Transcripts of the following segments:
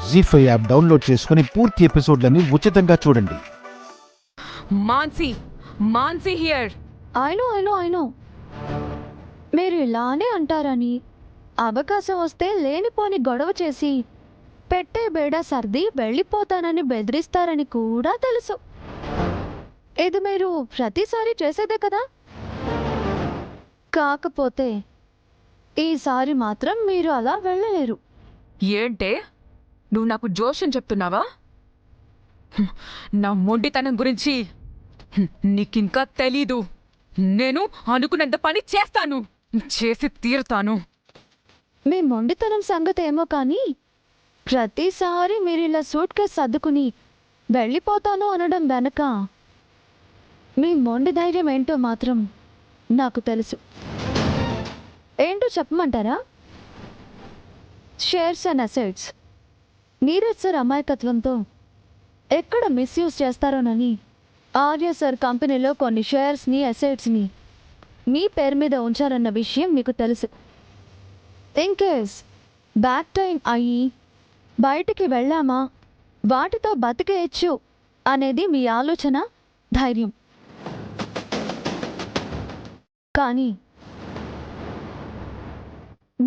జీ5 app download చేసుకుని పూర్తి ఎపిసోడ్లని ఉచితంగా చూడండి. మాన్సీ హియర్. ఐ నో మీరు ఇలానే అంటారని, అవకాశం వస్తే లేనిపోని గొడవ చేసి పెట్టే బేడ సర్ది వెళ్ళిపోతానని బెదిరిస్తారని కూడా తెలుసు. ఇది మీరు ప్రతిసారి చేసేదే కదా. కాకపోతే ఈసారి మాత్రం మీరు అలా వెళ్ళలేరు. ఏంటే నువ్వు నాకు జోష్యం చెప్తున్నావా? నా మొండితనం గురించి నీకింకా తెలీదు. నేను అనుకున్నంత పని చేస్తాను, చేసి తీరుతాను. మీ మొండితనం సంగతి ఏమో కానీ ప్రతిసారి మీరు ఇలా సూట్ కేసు సర్దుకుని వెళ్ళిపోతాను అనడం వెనక మీ మొండి ధైర్యం ఏంటో మాత్రం నాకు తెలుసు. ఏంటో చెప్పమంటారా? Shares and assets Neeraj sir అమాయకత్వంతో ఎక్కడ మిస్యూజ్ చేస్తారోనని ఆర్య సార్ కంపెనీలో కొన్ని షేర్స్ని అసెట్స్ని మీ పేరు మీద ఉంచారన్న విషయం మీకు తెలుసు. ఇన్కేస్ బ్యాక్ టైం అయ్యి బయటికి వెళ్ళామా వాటితో బతికేయచ్చు అనేది మీ ఆలోచన, ధైర్యం. కానీ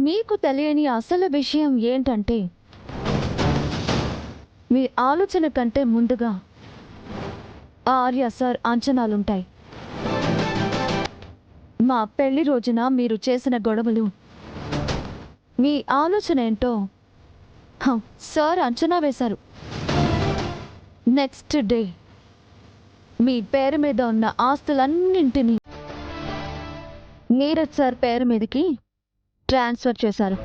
మీకు తెలియని అసలు విషయం ఏంటంటే మీ ఆలోచన కంటే ముందుగా ఆర్య సార్ అంచనాలుంటాయి. మా పెళ్లి రోజున మీరు చేసిన గొడవలు మీ ఆలోచన ఏంటో సార్ అంచనా వేశారు. నెక్స్ట్ డే మీ పేరు మీద ఉన్న ఆస్తులన్నింటినీ నీరజ్ సార్ పేరు మీదకి ట్రాన్స్ఫర్ చేశారు.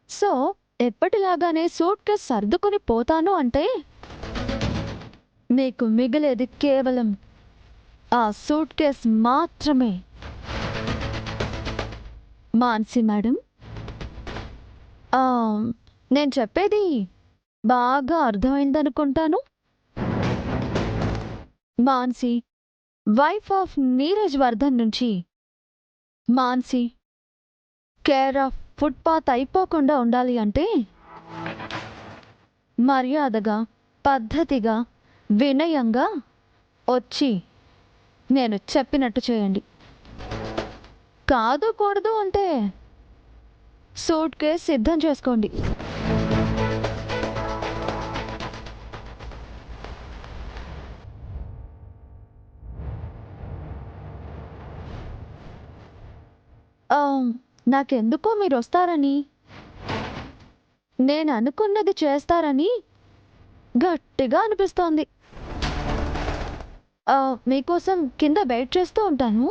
సో ఎప్పటిలాగానే సూట్ కేస్ సర్దుకుని పోతాను అంటే మీకు మిగిలేది కేవలం ఆ సూట్ కేస్ మాత్రమే. మాన్సీ మేడం, నేను చెప్పేది బాగా అర్థమైందనుకుంటాను. మాన్సీ వైఫ్ ఆఫ్ నీరజ్ వర్ధన్ నుంచి మాన్సీ కేర్ ఆఫ్ ఫుట్పాత్ అయిపోకుండా ఉండాలి అంటే మర్యాదగా, పద్ధతిగా, వినయంగా వచ్చి నేను చెప్పినట్టు చేయండి. కాదు కూడదు అంటే సూట్ కేస్ సిద్ధం చేసుకోండి. నాకెందుకో మీరు వస్తారని, నేను అనుకున్నది చేస్తారని గట్టిగా అనిపిస్తోంది. మీకోసం కింద వెయిట్ చేస్తూ ఉంటాను.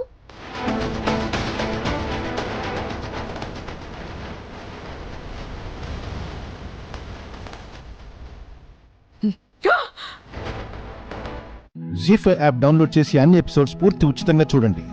జీ5 యాప్ డౌన్లోడ్ చేసి అన్ని ఎపిసోడ్స్ పూర్తి ఉచితంగా చూడండి.